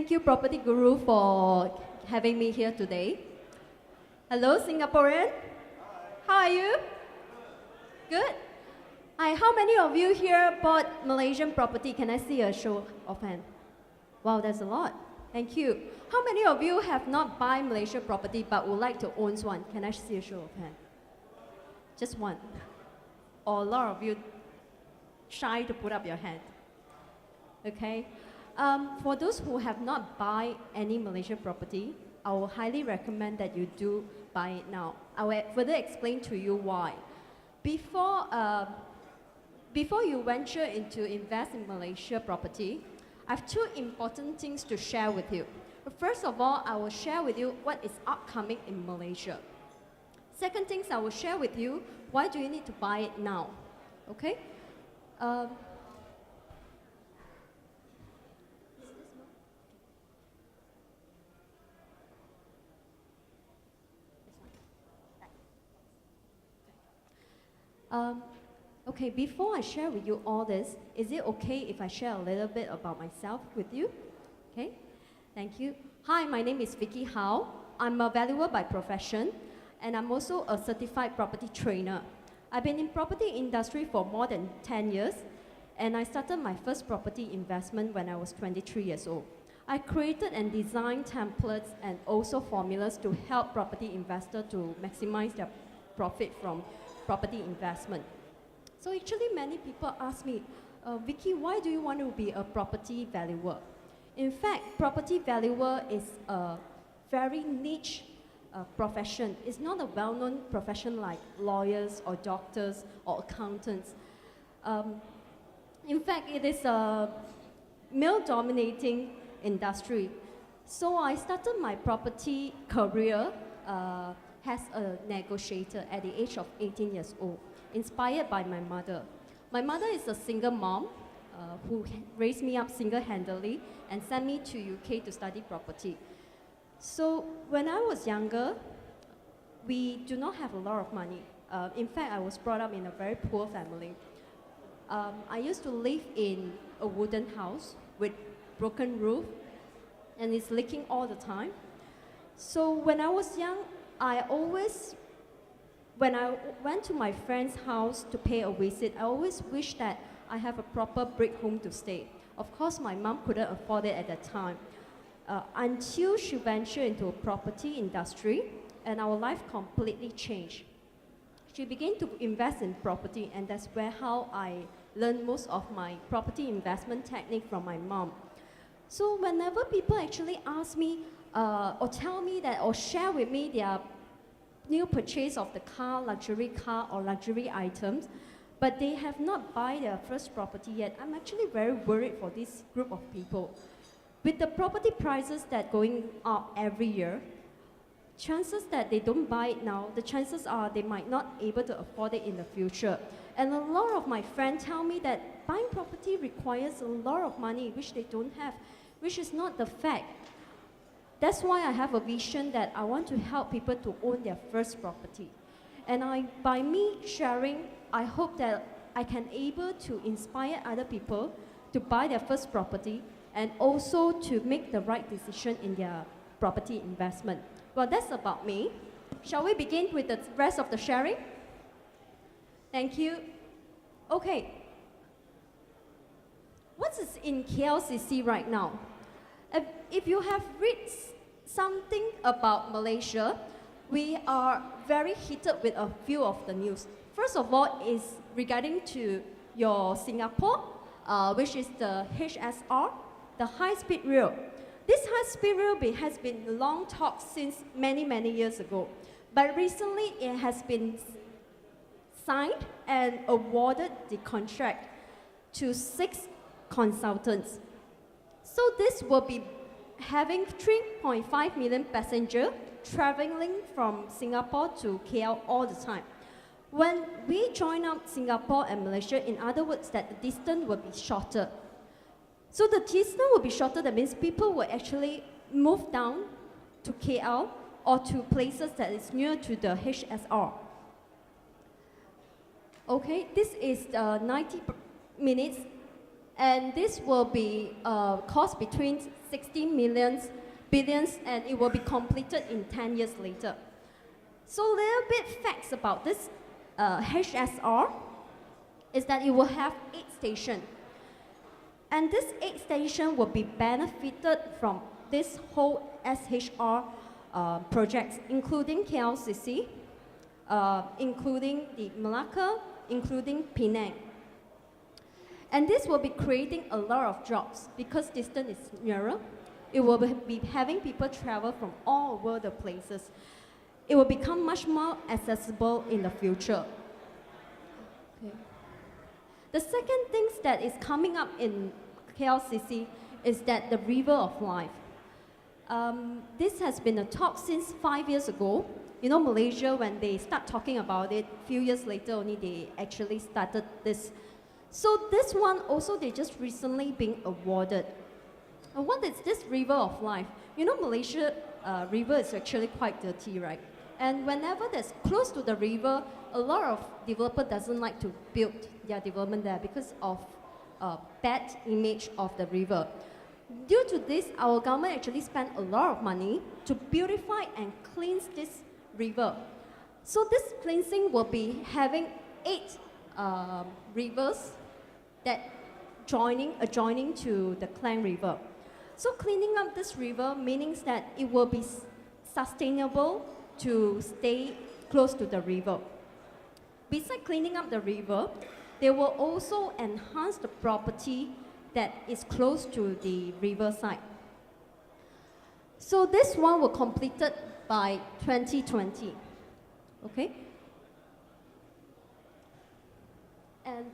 Thank you, PropertyGuru, for having me here today. Hello, Singaporean. How are you? Good. Hi, how many of you here bought Malaysian property? Can I see a show of hands? Wow, that's a lot. Thank you. How many of you have not buy Malaysian property but would like to own one? Can I see a show of hands? Just one. Or a lot of you shy to put up your hand. Okay. For those who have not buy any Malaysian property, I will highly recommend that you do buy it now. I will further explain to you why. Before you venture into invest in Malaysia property, I have two important things to share with you. First of all, I will share with you what is upcoming in Malaysia. Second things, I will share with you why do you need to buy it now. Okay? Okay, before I share with you all this, is it okay if I share a little bit about myself with you? Okay, thank you. Hi, my name is Vicky How. I'm a valuer by profession, and I'm also a certified property trainer. I've been in property industry for more than 10 years, and I started my first property investment when I was 23 years old. I created and designed templates and also formulas to help property investors to maximize their profit from property investment. So actually many people ask me, Vicky, why do you want to be a property valuer? In fact, property valuer is a very niche profession. It's not a well-known profession like lawyers or doctors or accountants. In fact, it is a male-dominating industry. So I started my property career as a negotiator at the age of 18 years old, inspired by my mother. My mother is a single mom who raised me up single-handedly and sent me to UK to study property. So when I was younger, we do not have a lot of money. In fact, I was brought up in a very poor family. I used to live in a wooden house with broken roof, and it's leaking all the time. So when I was young, when I went to my friend's house to pay a visit, I always wished that I have a proper brick home to stay. Of course, my mom couldn't afford it at that time. Until she ventured into a property industry, and our life completely changed. She began to invest in property, and that's how I learned most of my property investment technique from my mom. So whenever people actually ask me or tell me that or share with me their new purchase of the car, luxury or luxury items, but they have not buy their first property yet, I'm actually very worried for this group of people. With the property prices that going up every year, chances that they don't buy it now, the chances are they might not able to afford it in the future. And a lot of my friends tell me that buying property requires a lot of money, which they don't have, which is not the fact. That's why I have a vision that I want to help people to own their first property. And by me sharing, I hope that I can able to inspire other people to buy their first property and also to make the right decision in their property investment. Well, that's about me. Shall we begin with the rest of the sharing? Thank you. Okay. What is in KLCC right now? If you have read something about Malaysia, we are very heated with a few of the news. First of all is regarding to your Singapore, which is the HSR, the high-speed rail. This high-speed rail has been long talked since many, many years ago. But recently it has been signed and awarded the contract to 6 consultants. So this will be having 3.5 million passengers traveling from Singapore to KL all the time. When we join up Singapore and Malaysia, in other words, that the distance will be shorter. So the distance will be shorter, that means people will actually move down to KL or to places that is near to the HSR. Okay, this is 90 minutes, and this will be cost between billions, and it will be completed in 10 years later. So little bit facts about this HSR is that it will have 8 stations. And this 8 stations will be benefited from this whole SHR projects, including KLCC, including the Malacca, including Penang. And this will be creating a lot of jobs because distance is nearer. It will be having people travel from all over the places. It will become much more accessible in the future. Okay. The second thing that is coming up in KLCC is that the River of Life. This has been a talk since 5 years ago. You know, Malaysia, when they start talking about it, a few years later only they actually started this. So this one also, they just recently been awarded. And what is this River of Life? You know, Malaysia river is actually quite dirty, right? And whenever there's close to the river, a lot of developer doesn't like to build their development there because of bad image of the river. Due to this, our government actually spent a lot of money to beautify and cleanse this river. So this cleansing will be having 8 rivers that adjoining to the Klang River. So cleaning up this river means that it will be sustainable to stay close to the river. Besides cleaning up the river, they will also enhance the property that is close to the riverside. So this one will completed by 2020, okay? And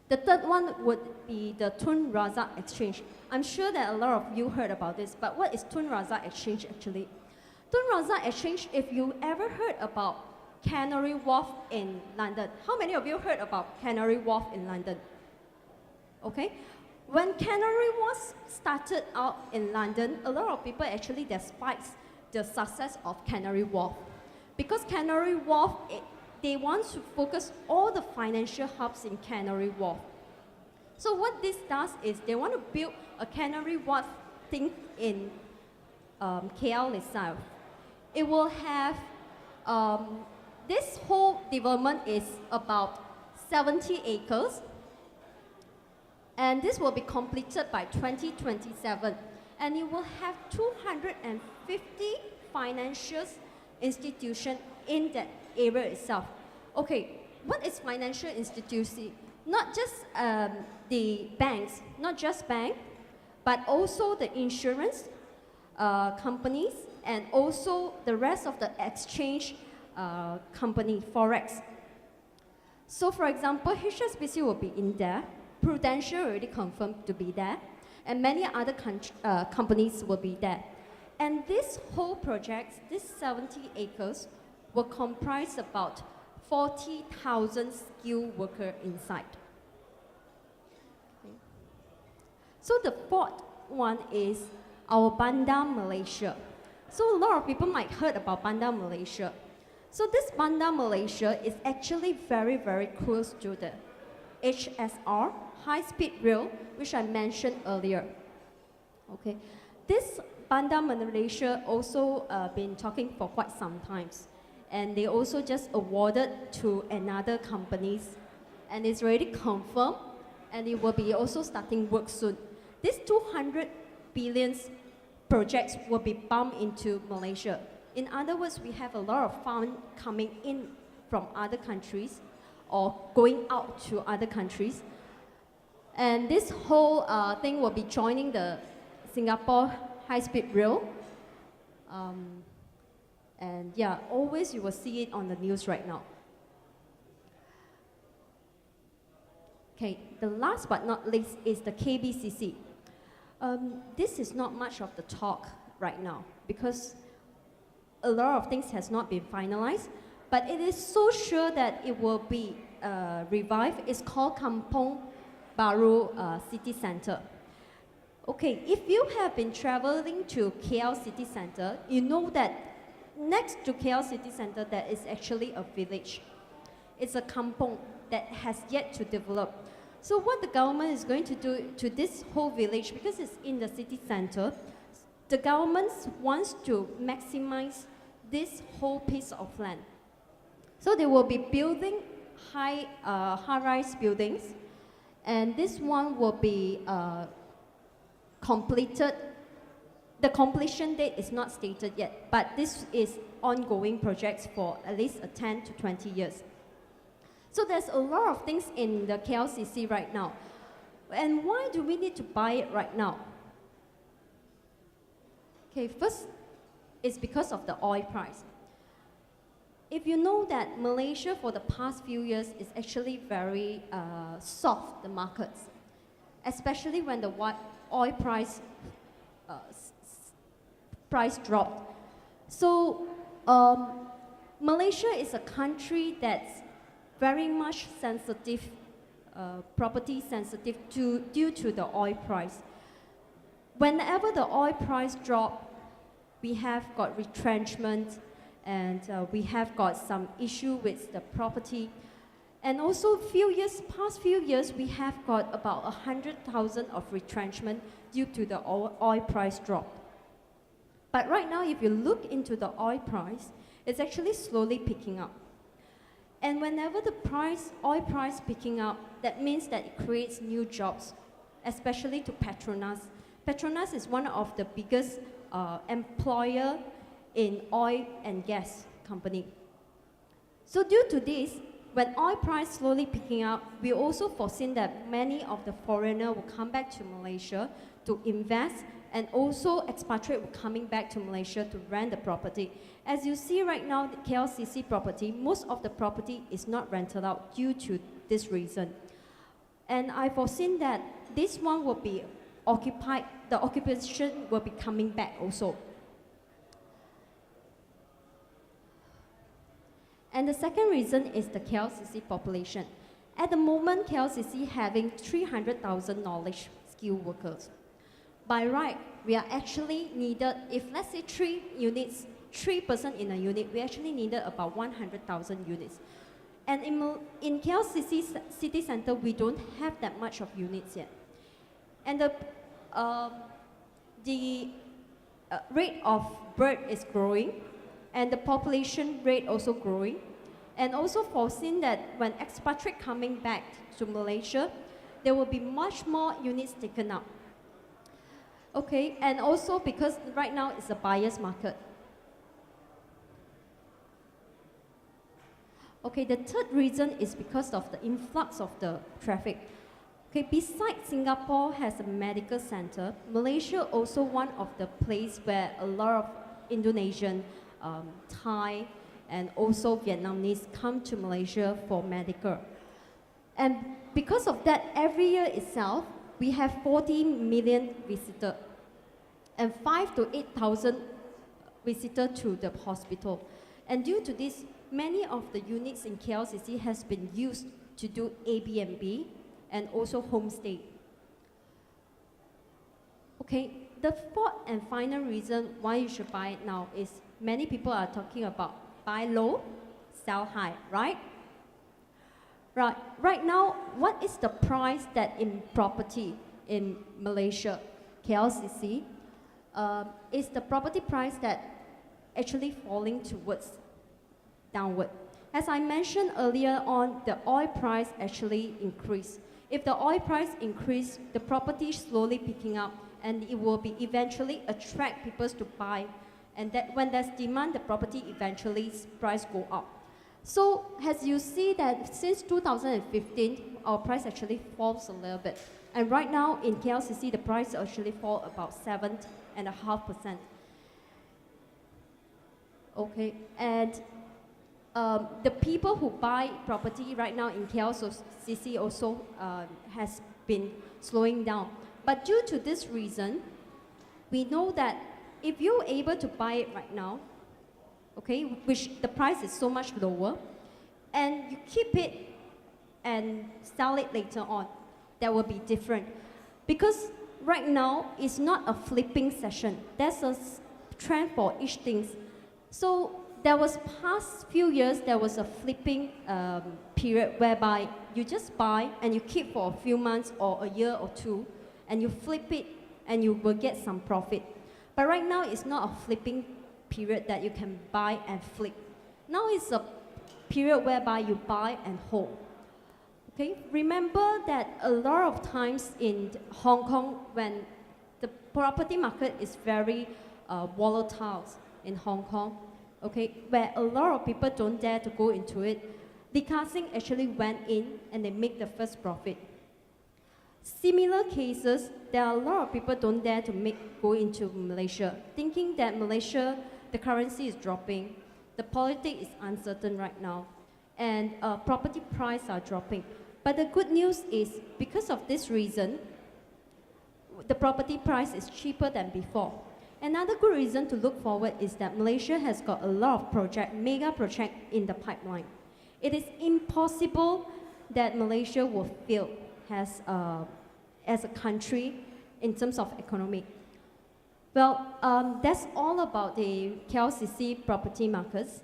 the third one would be the Tun Razak Exchange. I'm sure that a lot of you heard about this, but what is Tun Razak Exchange actually? Tun Razak Exchange, if you ever heard about Canary Wharf in London. How many of you heard about Canary Wharf in London? Okay. When Canary Wharf started out in London, a lot of people actually despise the success of Canary Wharf. Because Canary Wharf, they want to focus all the financial hubs in Canary Wharf. So what this does is they want to build a Canary Wharf thing in KL itself. It will have this whole development is about 70 acres, and this will be completed by 2027. And it will have 250 financial institutions in that area itself. Okay, what is financial institution? Not just the banks, not just bank, but also the insurance companies, and also the rest of the exchange company, Forex. So for example, HSBC will be in there, Prudential already confirmed to be there, and many other companies will be there. And this whole project, this 70 acres, will comprise about 40,000 skilled workers inside. Okay. So the fourth one is our Bandar Malaysia. So a lot of people might heard about Bandar Malaysia. So this Bandar Malaysia is actually very, very close to the HSR, high-speed rail, which I mentioned earlier. Okay, this Bandar Malaysia also been talking for quite some times, and they also just awarded to another companies, and it's already confirmed, and it will be also starting work soon. This 200 billion projects will be bumped into Malaysia. In other words, we have a lot of funds coming in from other countries or going out to other countries. And this whole thing will be joining the Singapore high-speed rail. And yeah, always you will see it on the news right now. Okay, the last but not least is the KBCC. This is not much of the talk right now because a lot of things has not been finalized, but it is so sure that it will be revived. It's called Kampong Baru City Center. Okay, if you have been traveling to KL City Center, you know that next to KL City Center there is actually a village. It's a kampong that has yet to develop. So what the government is going to do to this whole village, because it's in the city center, the government wants to maximize this whole piece of land. So they will be building high-rise buildings, and this one will be completed. The completion date is not stated yet, but this is ongoing projects for at least 10 to 20 years. So there's a lot of things in the KLCC right now. And why do we need to buy it right now? Okay, first, it's because of the oil price. If you know that Malaysia for the past few years is actually very soft, the markets, especially when the oil price dropped. So Malaysia is a country that's very much sensitive, property sensitive due to the oil price. Whenever the oil price drops, we have got retrenchment, and we have got some issue with the property. And also past few years, we have got about 100,000 of retrenchment due to the oil price drop. But right now, if you look into the oil price, it's actually slowly picking up. And whenever the oil price picking up, that means that it creates new jobs, especially to Petronas. Petronas is one of the biggest employer in oil and gas company. So due to this, when oil price slowly picking up, we also foreseen that many of the foreigners will come back to Malaysia to invest, and also expatriate will coming back to Malaysia to rent the property. As you see right now, the KLCC property, most of the property is not rented out due to this reason. And I foreseen that this one will be occupied, the occupation will be coming back also. And the second reason is the KLCC population. At the moment, KLCC having 300,000 knowledge skilled workers. By right, we are actually needed, if let's say 3 person in a unit, we actually needed about 100,000 units. And in KLCC city center, we don't have that much of units yet. And the rate of birth is growing, and the population rate also growing. And also foreseen that when expatriate coming back to Malaysia, there will be much more units taken up. Okay, and also because right now it's a buyer's market. Okay, the third reason is because of the influx of the traffic. Okay, besides Singapore has a medical center, Malaysia also one of the place where a lot of Indonesian, Thai, and also Vietnamese come to Malaysia for medical. And because of that, every year itself, we have 40 million visitors and 5,000 to 8,000 visitors to the hospital. And due to this, many of the units in KLCC has been used to do Airbnb and also homestay. Okay, the fourth and final reason why you should buy it now is many people are talking about buy low, sell high, right? Right now, what is the price that in property in Malaysia, KLCC, is the property price that actually falling towards downward. As I mentioned earlier on, the oil price actually increased. If the oil price increase, the property slowly picking up, and it will be eventually attract people to buy. And that when there's demand, the property eventually price go up. So as you see that since 2015, our price actually falls a little bit. And right now in KLCC, the price actually fall about 7.5%. Okay, and the people who buy property right now in KLCC also has been slowing down. But due to this reason, we know that if you're able to buy it right now, okay, which the price is so much lower, and you keep it and sell it later on, that will be different. Because right now, it's not a flipping session. There's a trend for each thing. So there was past few years, there was a flipping period whereby you just buy and you keep for a few months or a year or two, and you flip it and you will get some profit. But right now, it's not a flipping period that you can buy and flip. Now it's a period whereby you buy and hold. Okay, remember that a lot of times in Hong Kong, when the property market is very volatile in Hong Kong, okay, where a lot of people don't dare to go into it, the casting actually went in and they make the first profit. Similar cases, there are a lot of people don't dare to go into Malaysia, thinking that Malaysia, the currency is dropping, the politics is uncertain right now, and property prices are dropping. But the good news is, because of this reason, the property price is cheaper than before. Another good reason to look forward is that Malaysia has got a lot of mega projects in the pipeline. It is impossible that Malaysia will fail as a country in terms of economy. Well, that's all about the KLCC property markets.